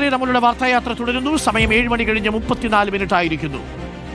പ്രേക്ഷകരെ, നമ്മളുടെ വാർത്തായാത്ര തുടരുന്നു. സമയം 7 മണി കഴിഞ്ഞ് 34 മിനിറ്റ് ആയിരിക്കുന്നു.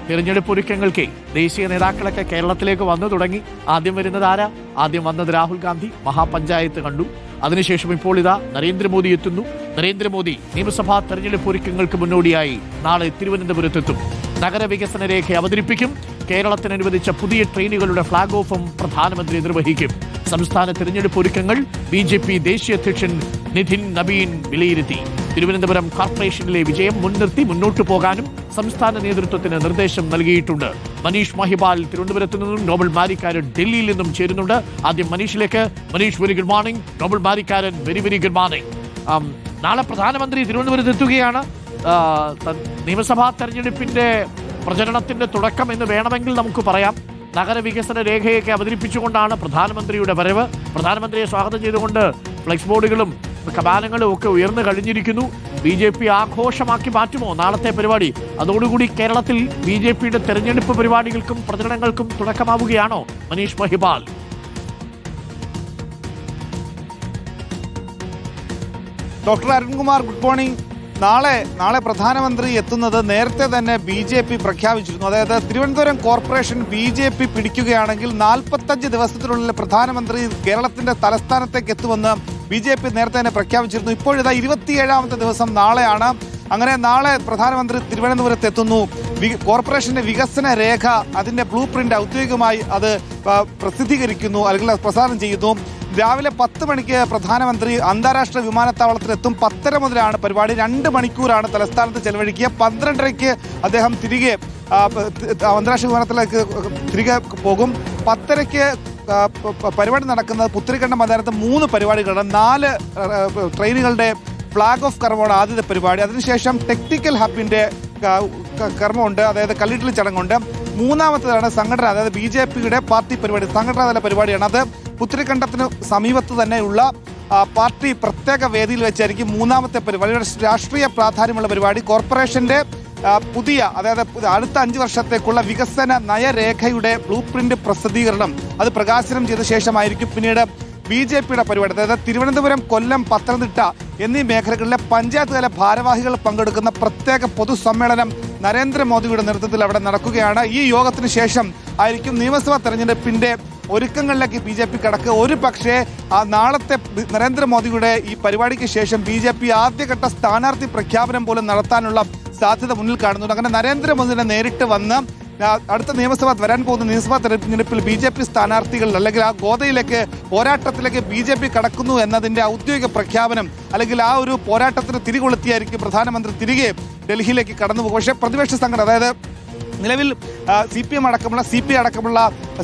തെരഞ്ഞെടുപ്പ് ഒരുക്കങ്ങൾക്ക് ദേശീയ നേതാക്കളൊക്കെ കേരളത്തിലേക്ക് വന്നു തുടങ്ങി. ആദ്യം വരുന്നത് ആരാ? ആദ്യം വന്നത് രാഹുൽ ഗാന്ധി. മഹാപഞ്ചായത്ത് കണ്ടു. അതിനുശേഷം ഇപ്പോൾ ഇതാ നരേന്ദ്രമോദി എത്തുന്നു. നരേന്ദ്രമോദി നിയമസഭാ തെരഞ്ഞെടുപ്പ് ഒരുക്കങ്ങൾക്ക് മുന്നോടിയായി നാളെ തിരുവനന്തപുരത്തെത്തും. നഗരവികസന രേഖ അവതരിപ്പിക്കും. കേരളത്തിന് അനുവദിച്ച പുതിയ ട്രെയിനുകളുടെ ഫ്ളാഗ് ഓഫും പ്രധാനമന്ത്രി നിർവഹിക്കും. സംസ്ഥാന തെരഞ്ഞെടുപ്പ് ഒരുക്കങ്ങൾ BJP ദേശീയ അധ്യക്ഷൻ നിതിൻ നബീൻ വിലയിരുത്തി. തിരുവനന്തപുരം കോർപ്പറേഷനിലെ വിജയം മുൻനിർത്തി മുന്നോട്ടു പോകാനും സംസ്ഥാന നേതൃത്വത്തിന് നിർദ്ദേശം നൽകിയിട്ടുണ്ട്. മനീഷ് മഹിപാൽ തിരുവനന്തപുരത്ത് നിന്നും നോബൽ മാരിക്കാരൻ ഡൽഹിയിൽ നിന്നും ചേരുന്നുണ്ട്. ആദ്യം മനീഷിലേക്ക്. Manish, very good morning. Nobel Marikkaran, very good morning. നാളെ പ്രധാനമന്ത്രി തിരുവനന്തപുരത്ത് എത്തുകയാണ്. നിയമസഭാ തെരഞ്ഞെടുപ്പിന്റെ പ്രചരണത്തിന്റെ തുടക്കം എന്ന് വേണമെങ്കിൽ നമുക്ക് പറയാം. നഗരവികസന രേഖയൊക്കെ അവതരിപ്പിച്ചുകൊണ്ടാണ് പ്രധാനമന്ത്രിയുടെ വരവ്. പ്രധാനമന്ത്രിയെ സ്വാഗതം ചെയ്തുകൊണ്ട് ഫ്ലെക്സ് ബോർഡുകളും കമാനങ്ങളും ഒക്കെ ഉയർന്നു കഴിഞ്ഞിരിക്കുന്നു. BJP ആഘോഷമാക്കി മാറ്റുമോ നാളത്തെ പരിപാടി? അതോടുകൂടി കേരളത്തിൽ BJPയുടെ തെരഞ്ഞെടുപ്പ് പരിപാടികൾക്കും പ്രചരണങ്ങൾക്കും തുടക്കമാവുകയാണോ? Manish Mahipal. Doctor Arunkumar, good morning. നാളെ പ്രധാനമന്ത്രി എത്തുന്നത് നേരത്തെ തന്നെ BJP പ്രഖ്യാപിച്ചിരുന്നു. അതായത് തിരുവനന്തപുരം കോർപ്പറേഷൻ BJP പിടിക്കുകയാണെങ്കിൽ 45 ദിവസത്തിനുള്ളിൽ പ്രധാനമന്ത്രി കേരളത്തിന്റെ തലസ്ഥാനത്തേക്ക് എത്തുമെന്ന് BJP നേരത്തെ തന്നെ പ്രഖ്യാപിച്ചിരുന്നു. ഇപ്പോഴിതാ 27ാമത്തെ ദിവസം നാളെയാണ്. അങ്ങനെ നാളെ പ്രധാനമന്ത്രി തിരുവനന്തപുരത്ത് എത്തുന്നു. കോർപ്പറേഷന്റെ വികസന രേഖ, അതിന്റെ ബ്ലൂ പ്രിന്റ് ഔദ്യോഗികമായി അത് പ്രസിദ്ധീകരിക്കുന്നു, അല്ലെങ്കിൽ പ്രസാരണം ചെയ്യുന്നു. രാവിലെ 10 മണിക്ക് പ്രധാനമന്ത്രി അന്താരാഷ്ട്ര വിമാനത്താവളത്തിലെത്തും. 10:30 മുതലാണ് പരിപാടി. 2 മണിക്കൂറാണ് തലസ്ഥാനത്ത് ചെലവഴിക്കുക. 12:30-ക്ക് അദ്ദേഹം തിരികെ അന്താരാഷ്ട്ര വിമാനത്തിലേക്ക് തിരികെ പോകും. 10:30-ക്ക് പരിപാടി നടക്കുന്നത് പുത്തരിക്കണ്ടം മൈതാനത്ത് 3 പരിപാടികളാണ്. 4 ട്രെയിനുകളുടെ ഫ്ളാഗ് ഓഫ് കർമ്മമാണ് ആദ്യത്തെ പരിപാടി. അതിനുശേഷം ടെക്നിക്കൽ ഹബിന്റെ കർമ്മമുണ്ട്, അതായത് കല്ലിടൽ ചടങ്ങുണ്ട്. മൂന്നാമത്തേതാണ് സംഘടന, അതായത് BJPയുടെ പാർട്ടി പരിപാടി, സംഘടനാതല പരിപാടിയാണ്. അത് പുത്തരിക്കണ്ടത്തിന് സമീപത്ത് തന്നെയുള്ള പാർട്ടി പ്രത്യേക വേദിയിൽ വെച്ചായിരിക്കും മൂന്നാമത്തെ പരിപാടി. രാഷ്ട്രീയ പ്രാധാന്യമുള്ള പരിപാടി. കോർപ്പറേഷന്റെ പുതിയ, അതായത് അടുത്ത 5 വർഷത്തേക്കുള്ള വികസന നയരേഖയുടെ ബ്ലൂ പ്രിന്റ് പ്രസിദ്ധീകരണം അത് പ്രകാശനം ചെയ്ത ശേഷമായിരിക്കും പിന്നീട് BJPയുടെ പരിപാടി. അതായത് തിരുവനന്തപുരം, കൊല്ലം, പത്തനംതിട്ട എന്നീ മേഖലകളിലെ പഞ്ചായത്ത് തല ഭാരവാഹികൾ പങ്കെടുക്കുന്ന പ്രത്യേക പൊതുസമ്മേളനം നരേന്ദ്രമോദിയുടെ നേതൃത്വത്തിൽ അവിടെ നടക്കുകയാണ്. ഈ യോഗത്തിന് ശേഷം ആയിരിക്കും നിയമസഭാ തെരഞ്ഞെടുപ്പിന്റെ ഒരുക്കങ്ങളിലേക്ക് BJP കടക്കുക. ഒരു പക്ഷേ നാളത്തെ നരേന്ദ്രമോദിയുടെ ഈ പരിപാടിക്ക് ശേഷം BJP ആദ്യഘട്ട സ്ഥാനാർത്ഥി പ്രഖ്യാപനം പോലും നടത്താനുള്ള സാധ്യത മുന്നിൽ കാണുന്നുണ്ട്. അങ്ങനെ നരേന്ദ്രമോദിനെ നേരിട്ട് വന്ന് അടുത്ത വരാൻ പോകുന്ന നിയമസഭാ തെരഞ്ഞെടുപ്പിൽ BJP സ്ഥാനാർത്ഥികൾ അല്ലെങ്കിൽ ആ ഗോതയിലേക്ക് പോരാട്ടത്തിലേക്ക് BJP കടക്കുന്നു എന്നതിന്റെ ഔദ്യോഗിക പ്രഖ്യാപനം, അല്ലെങ്കിൽ ആ ഒരു പോരാട്ടത്തിന് തിരികൊളുത്തിയായിരിക്കും പ്രധാനമന്ത്രി തിരികെ ഡൽഹിയിലേക്ക് കടന്നു പോകും. പക്ഷേ പ്രതിപക്ഷ സംഘടന, അതായത് നിലവിൽ CPM അടക്കമുള്ള CPI അടക്കമുള്ള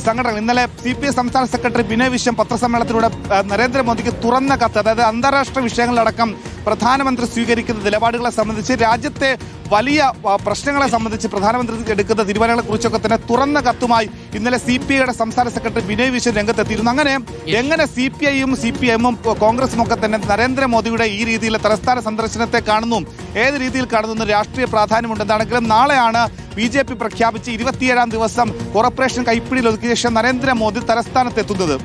സംഘടനകൾ, ഇന്നലെ CPI സംസ്ഥാന സെക്രട്ടറി ബിനോയ് വിശ്വം പത്രസമ്മേളനത്തിലൂടെ നരേന്ദ്രമോദിക്ക് തുറന്ന കത്ത്, അതായത് അന്താരാഷ്ട്ര വിഷയങ്ങളിലടക്കം പ്രധാനമന്ത്രി സ്വീകരിക്കുന്ന നിലപാടുകളെ സംബന്ധിച്ച്, രാജ്യത്തെ വലിയ പ്രശ്നങ്ങളെ സംബന്ധിച്ച് പ്രധാനമന്ത്രി എടുക്കുന്ന തീരുമാനങ്ങളെ കുറിച്ചൊക്കെ തന്നെ തുറന്ന കത്തുമായി ഇന്നലെ CPIയുടെ സംസ്ഥാന സെക്രട്ടറി ബിനോയ് വിശ്വം രംഗത്തെത്തിയിരുന്നു. അങ്ങനെ എങ്ങനെ CPIയും CPMും കോൺഗ്രസും ഒക്കെ തന്നെ നരേന്ദ്രമോദിയുടെ ഈ രീതിയിലെ തലസ്ഥാന സന്ദർശനത്തെ കാണുന്നു, ഏത് രീതിയിൽ കാണുന്നു, രാഷ്ട്രീയ പ്രാധാന്യമുണ്ടെന്നാണെങ്കിലും നാളെയാണ് BJP പ്രഖ്യാപിച്ച് 27ാം ദിവസം കോർപ്പറേഷൻ കൈപ്പിടിയിൽ ഒതുക്കിയ ശേഷം നരേന്ദ്രമോദി തലസ്ഥാനത്തെത്തുന്നത്.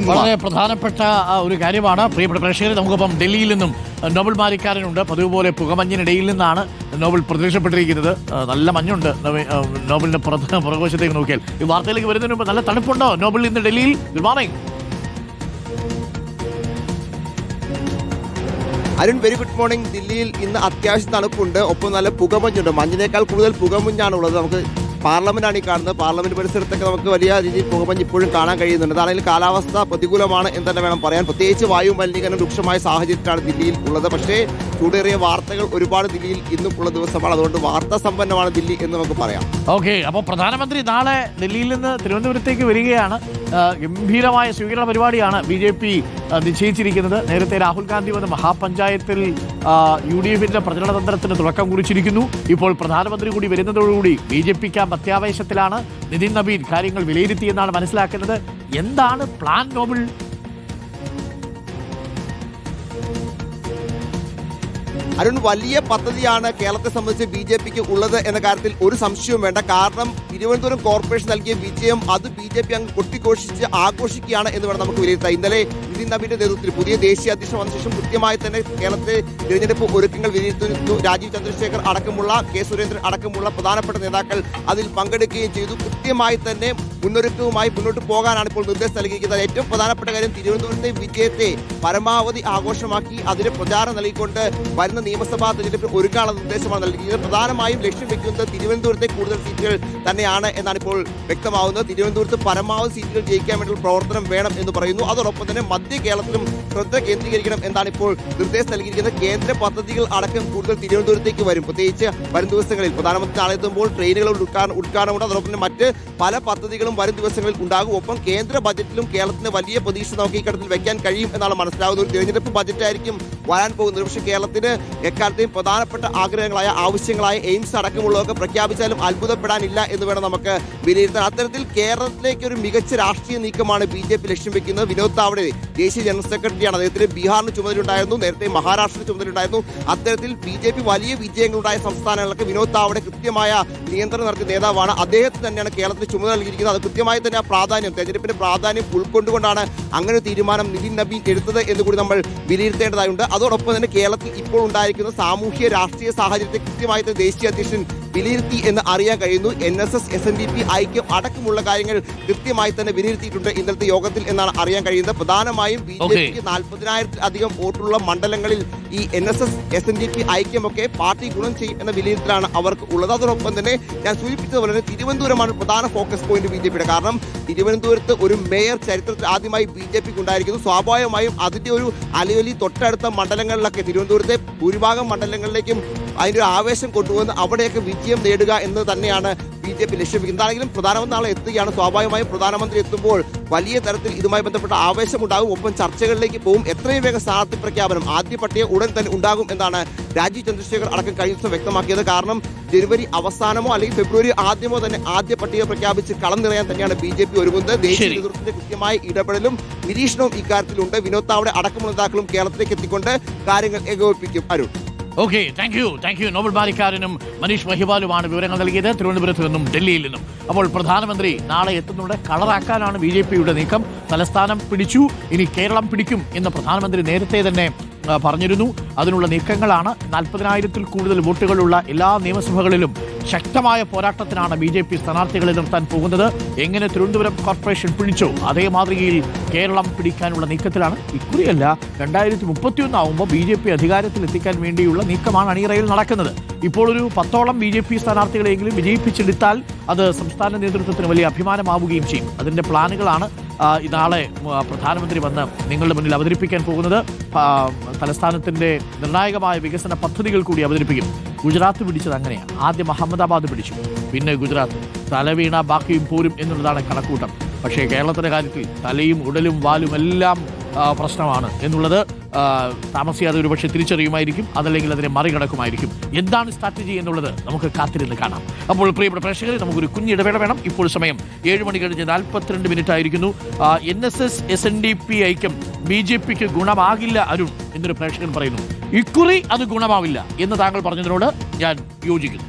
വളരെ പ്രധാനപ്പെട്ട ഒരു കാര്യമാണ്. പ്രിയപ്പെട്ട പ്രേക്ഷകരെ, നമുക്കിപ്പം ഡൽഹിയിൽ നിന്നും നോബൽ മാരിക്കാരനുണ്ട്. പതിവ് പോലെ പുകമഞ്ഞിനിടയിൽ നിന്നാണ് നോബൽ പ്രത്യക്ഷപ്പെട്ടിരിക്കുന്നത്. നല്ല മഞ്ഞുണ്ട് നോബലിന്റെ പുറകോശത്തേക്ക് നോക്കിയാൽ. ഈ വാർത്തയിലേക്ക് വരുന്നതിന് മുമ്പ് നല്ല തണുപ്പുണ്ടോ നോബൽ ഇന്ന് ഡൽഹിയിൽ? Good morning Arun, very good morning. ദില്ലിയിൽ ഇന്ന് അത്യാവശ്യം തണുപ്പുണ്ട്, ഒപ്പം നല്ല പുകമഞ്ഞുണ്ട്. മഞ്ഞിനേക്കാൾ കൂടുതൽ പുകമഞ്ഞാണ് ഉള്ളത്. നമുക്ക് പാർലമെന്റാണ് ഈ കാണുന്നത്. പാർലമെന്റ് പരിസരത്തൊക്കെ നമുക്ക് വലിയ രീതിയിൽ പുകമഞ്ഞ് ഇപ്പോഴും കാണാൻ കഴിയുന്നുണ്ട്. അതാണെങ്കിൽ കാലാവസ്ഥ പ്രതികൂലമാണ് എന്ന് തന്നെ വേണം പറയാൻ. പ്രത്യേകിച്ച് വായു മലിനീകരണം രൂക്ഷമായ സാഹചര്യത്തിലാണ് ദില്ലിയിൽ ഉള്ളത്. പക്ഷേ ചൂടേറിയ വാർത്തകൾ ഒരുപാട് ദില്ലിയിൽ ഇന്നും ഉള്ള ദിവസമാണ്. അതുകൊണ്ട് വാർത്താ സമ്പന്നമാണ് ദില്ലി എന്ന് നമുക്ക് പറയാം. ഓക്കെ, അപ്പോൾ പ്രധാനമന്ത്രി നാളെ ഡൽഹിയിൽ നിന്ന് തിരുവനന്തപുരത്തേക്ക് വരികയാണ്. ഗംഭീരമായ സ്വീകരണ പരിപാടിയാണ് BJP നിശ്ചയിച്ചിരിക്കുന്നത്. നേരത്തെ രാഹുൽ ഗാന്ധി വന്ന് മഹാപഞ്ചായത്തിൽ UDFന്റെ പ്രചരണ തന്ത്രത്തിന് തുടക്കം കുറിച്ചിരിക്കുന്നു. ഇപ്പോൾ പ്രധാനമന്ത്രി കൂടി വരുന്നതോടുകൂടി BJP ക്യാമ്പ് അത്യാവേശത്തിലാണ്. നിതിൻ നബീൻ കാര്യങ്ങൾ വിലയിരുത്തിയെന്നാണ് മനസ്സിലാക്കുന്നത്. എന്താണ് പ്ലാൻ നോബൽ? അരുൺ, വലിയ പദ്ധതിയാണ് കേരളത്തെ സംബന്ധിച്ച് BJPക്ക് ഉള്ളത് എന്ന കാര്യത്തിൽ ഒരു സംശയവും വേണ്ട. കാരണം തിരുവനന്തപുരം കോർപ്പറേഷൻ നൽകിയ വിജയം അത് BJP അങ്ങ് കൊട്ടിഘോഷിച്ച് ആഘോഷിക്കുകയാണ് എന്ന് വേണം നമുക്ക് വിലയിരുത്താം. ഇന്നലെ നിതിൻ നബീന്റെ നേതൃത്വത്തിൽ പുതിയ ദേശീയ അധ്യക്ഷൻ വന്ന ശേഷം കൃത്യമായി തന്നെ കേരളത്തിലെ തിരഞ്ഞെടുപ്പ് ഒരുക്കങ്ങൾ വിലയിരുത്തുന്നു. രാജീവ് ചന്ദ്രശേഖർ അടക്കമുള്ള, കെ സുരേന്ദ്രൻ അടക്കമുള്ള പ്രധാനപ്പെട്ട നേതാക്കൾ അതിൽ പങ്കെടുക്കുകയും ചെയ്തു. കൃത്യമായി തന്നെ മുന്നൊരുക്കവുമായി മുന്നോട്ട് പോകാനാണ് ഇപ്പോൾ നിർദ്ദേശം നൽകിയിരിക്കുന്നത്. ഏറ്റവും പ്രധാനപ്പെട്ട കാര്യം തിരുവനന്തപുരത്തെ വിജയത്തെ പരമാവധി ആഘോഷമാക്കി അതിന് പ്രചാരം നൽകിക്കൊണ്ട് വരുന്ന നിയമസഭാ തെരഞ്ഞെടുപ്പിൽ ഒരുക്കാനുള്ള നിർദ്ദേശമാണ് നൽകിയിരിക്കുന്നത്. പ്രധാനമായും ലക്ഷ്യം വെക്കുന്നത് തിരുവനന്തപുരത്തെ കൂടുതൽ സീറ്റുകൾ തന്നെയാണ് എന്നാണ് ഇപ്പോൾ വ്യക്തമാവുന്നത്. തിരുവനന്തപുരത്ത് പരമാവധി സീറ്റുകൾ ജയിക്കാൻ വേണ്ടിയുള്ള പ്രവർത്തനം വേണം എന്ന് പറയുന്നു. അതോടൊപ്പം തന്നെ മധ്യ കേരളത്തിലും ശ്രദ്ധ കേന്ദ്രീകരിക്കണം എന്നാണ് ഇപ്പോൾ നിർദ്ദേശം നൽകിയിരിക്കുന്നത്. കേന്ദ്ര പദ്ധതികൾ അടക്കം കൂടുതൽ തിരുവനന്തപുരത്തേക്ക് വരും. പ്രത്യേകിച്ച് വരും ദിവസങ്ങളിൽ പ്രധാനമന്ത്രി നാളെ എത്തുമ്പോൾ ട്രെയിനുകളുടെ ഉദ്ഘാടനമുണ്ട്. അതോടൊപ്പം തന്നെ മറ്റ് പല പദ്ധതികളും വരും ദിവസങ്ങളിൽ ഉണ്ടാകും. ഒപ്പം കേന്ദ്ര ബജറ്റിലും കേരളത്തിന് വലിയ പ്രതീക്ഷ നമുക്ക് ഈ ഘട്ടത്തിൽ വെക്കാൻ കഴിയും എന്നാണ് മനസ്സിലാകുന്നത്. ഒരു തിരഞ്ഞെടുപ്പ് ബജറ്റായിരിക്കും വരാൻ പോകുന്നത്. പക്ഷേ കേരളത്തിന് എക്കാലത്തെയും പ്രധാനപ്പെട്ട ആഗ്രഹങ്ങളായ, ആവശ്യങ്ങളായ എയിംസ് അടക്കമുള്ളതൊക്കെ പ്രഖ്യാപിച്ചാലും അത്ഭുതപ്പെടാനില്ല എന്ന് വേണം നമുക്ക് വിലയിരുത്താൻ. അത്തരത്തിൽ കേരളത്തിലേക്ക് ഒരു മികച്ച രാഷ്ട്രീയ നീക്കമാണ് BJP ലക്ഷ്യം വെക്കുന്നത്. വിനോദ് താവഡെ ദേശീയ ജനറൽ സെക്രട്ടറിയാണ്. അദ്ദേഹത്തിന് ബീഹാറിന് ചുമതലയുണ്ടായിരുന്നു, നേരത്തെ മഹാരാഷ്ട്രയിൽ ചുമതലയുണ്ടായിരുന്നു. അത്തരത്തിൽ BJP വലിയ വിജയങ്ങളുണ്ടായ സംസ്ഥാനങ്ങളിലൊക്കെ വിനോദ് താവഡെ കൃത്യമായ നിയന്ത്രണം നടത്തിയ നേതാവാണ്. അദ്ദേഹത്തിന് തന്നെയാണ് കേരളത്തിന് ചുമതല നൽകിയിരിക്കുന്നത്. അത് കൃത്യമായി തന്നെ ആ പ്രാധാന്യം, തെരഞ്ഞെടുപ്പിന്റെ പ്രാധാന്യം ഉൾക്കൊണ്ടുകൊണ്ടാണ് അങ്ങനെ ഒരു തീരുമാനം നിതിൻ നബീൻ എടുത്തത് എന്ന് കൂടി നമ്മൾ വിലയിരുത്തേണ്ടതായുണ്ട്. അതോടൊപ്പം തന്നെ കേരളത്തിൽ ഇപ്പോൾ ഉണ്ടായിരിക്കുന്ന സാമൂഹ്യ രാഷ്ട്രീയ സാഹചര്യത്തെ കൃത്യമായി തന്നെ ദേശീയ അധ്യക്ഷൻ വിലയിരുത്തി എന്ന് അറിയാൻ കഴിയുന്നു. NSS, SNDP ഐക്യം അടക്കമുള്ള കാര്യങ്ങൾ കൃത്യമായി തന്നെ വിലയിരുത്തിയിട്ടുണ്ട് ഇന്നലത്തെ യോഗത്തിൽ എന്നാണ് അറിയാൻ കഴിയുന്നത്. പ്രധാനമായും BJPക്ക് 40,000-ൽ-അധികം വോട്ടുള്ള മണ്ഡലങ്ങളിൽ ഈ NSS, SNDP ഐക്യമൊക്കെ പാർട്ടി ഗുണം ചെയ്യും എന്ന വിലയിരുത്തലാണ് അവർക്ക് ഉള്ളത്. അതോടൊപ്പം തന്നെ ഞാൻ സൂചിപ്പിച്ചതുപോലെ തന്നെ തിരുവനന്തപുരമാണ് പ്രധാന ഫോക്കസ് പോയിന്റ് BJPയുടെ. കാരണം തിരുവനന്തപുരത്ത് ഒരു മേയർ ചരിത്രത്തിൽ ആദ്യമായി BJPക്ക് ഉണ്ടായിരിക്കുന്നു. സ്വാഭാവികമായും അതിന്റെ ഒരു അലയൊലി തൊട്ടടുത്ത മണ്ഡലങ്ങളിലൊക്കെ, തിരുവനന്തപുരത്തെ ഭൂരിഭാഗം മണ്ഡലങ്ങളിലേക്കും അതിൻ്റെ ഒരു ആവേശം കൊണ്ടുവന്ന് അവിടെയൊക്കെ വിജയം നേടുക എന്ന് തന്നെയാണ് BJP ലക്ഷ്യം വെക്കുന്നത്. എന്താണെങ്കിലും പ്രധാനമന്ത്രി നാളെ എത്തുകയാണ്. സ്വാഭാവികമായും പ്രധാനമന്ത്രി എത്തുമ്പോൾ വലിയ തരത്തിൽ ഇതുമായി ബന്ധപ്പെട്ട ആവേശമുണ്ടാകും. ഒപ്പം ചർച്ചകളിലേക്ക് പോകും. എത്രയും വേഗം സ്ഥാനാർത്ഥി പ്രഖ്യാപനം ആദ്യ പട്ടിക ഉടൻ തന്നെ ഉണ്ടാകും എന്നാണ് രാജീവ് ചന്ദ്രശേഖർ അടക്കം കഴിഞ്ഞ ദിവസം വ്യക്തമാക്കിയത്. കാരണം ജനുവരി അവസാനമോ അല്ലെങ്കിൽ ഫെബ്രുവരി ആദ്യമോ തന്നെ ആദ്യ പട്ടിക പ്രഖ്യാപിച്ച് കളം നിറയാൻ തന്നെയാണ് BJP ഒരുങ്ങുന്നത്. ദേശീയ നേതൃത്വത്തിന്റെ കൃത്യമായ ഇടപെടലും നിരീക്ഷണവും ഇക്കാര്യത്തിലുണ്ട്. വിനോദ് താവഡെ അടക്കമുള്ള നേതാക്കളും കേരളത്തിലേക്ക് എത്തിക്കൊണ്ട് കാര്യങ്ങൾ ഏകോപിപ്പിക്കും. Arun, okay, thank you. Nobel ബാരിക്കാരനും മനീഷ് മഹിവാലുമാണ് വിവരങ്ങൾ നൽകിയത് തിരുവനന്തപുരത്ത് നിന്നും, ഡൽഹിയിൽ നിന്നും. അപ്പോൾ പ്രധാനമന്ത്രി നാളെ എത്തുന്നുണ്ട്. കളറാക്കാനാണ് BJPയുടെ നീക്കം. തലസ്ഥാനം പിടിച്ചു, ഇനി കേരളം പിടിക്കും എന്ന് പ്രധാനമന്ത്രി നേരത്തെ തന്നെ പറഞ്ഞിരുന്നു. അതിനുള്ള നീക്കങ്ങളാണ്. 40,000-ൽ കൂടുതൽ വോട്ടുകളുള്ള എല്ലാ നിയമസഭകളിലും ശക്തമായ പോരാട്ടത്തിനാണ് BJP സ്ഥാനാർത്ഥികളെ നിർത്താൻ പോകുന്നത്. എങ്ങനെ തിരുവനന്തപുരം കോർപ്പറേഷൻ പിടിച്ചോ അതേ മാതൃകയിൽ കേരളം പിടിക്കാനുള്ള നീക്കത്തിലാണ്. ഇക്കുറിയല്ല, 2031 ആവുമ്പോൾ BJP അധികാരത്തിൽ എത്തിക്കാൻ വേണ്ടിയുള്ള നീക്കമാണ് അണിയറയിൽ നടക്കുന്നത്. ഇപ്പോൾ ഒരു 10ഓളം BJP സ്ഥാനാർത്ഥികളെങ്കിലും വിജയിപ്പിച്ചെടുത്താൽ അത് സംസ്ഥാന നേതൃത്വത്തിന് വലിയ അഭിമാനമാവുകയും ചെയ്യും. അതിൻ്റെ പ്ലാനുകളാണ് നാളെ പ്രധാനമന്ത്രി വന്ന് നിങ്ങളുടെ മുന്നിൽ അവതരിപ്പിക്കാൻ പോകുന്നത്. തലസ്ഥാനത്തിൻ്റെ നിർണായകമായ വികസന പദ്ധതികൾ കൂടി അവതരിപ്പിക്കും. ഗുജറാത്ത് പിടിച്ചത് അങ്ങനെയാണ്. ആദ്യം അഹമ്മദാബാദ് പിടിച്ചു, പിന്നെ ഗുജറാത്ത്. തലവീണ ബാക്കിയും പോരും എന്നുള്ളതാണ് കണക്കൂട്ടം. പക്ഷേ കേരളത്തിൻ്റെ കാര്യത്തിൽ തലയും ഉടലും വാലും എല്ലാം പ്രശ്നമാണ് എന്നുള്ളത് താമസിയാതെ ഒരുപക്ഷെ തിരിച്ചറിയുമായിരിക്കും. അതല്ലെങ്കിൽ അതിനെ മറികടക്കുമായിരിക്കും. എന്താണ് സ്ട്രാറ്റജി എന്നുള്ളത് നമുക്ക് കാത്തിരുന്ന് കാണാം. അപ്പോൾ പ്രിയപ്പെട്ട പ്രേക്ഷകരെ, നമുക്കൊരു കുഞ്ഞിടവേള വേണം. ഇപ്പോൾ സമയം 7 മണി കഴിഞ്ഞ് 42 മിനിറ്റ് ആയിരിക്കുന്നു. NSS, SNDP ഐക്യം BJPക്ക് ഗുണമാകില്ല അരുൺ എന്നൊരു പ്രേക്ഷകൻ പറയുന്നു. ഇക്കുറി അത് ഗുണമാവില്ല എന്ന് താങ്കൾ പറഞ്ഞതിനോട് ഞാൻ യോജിക്കുന്നു.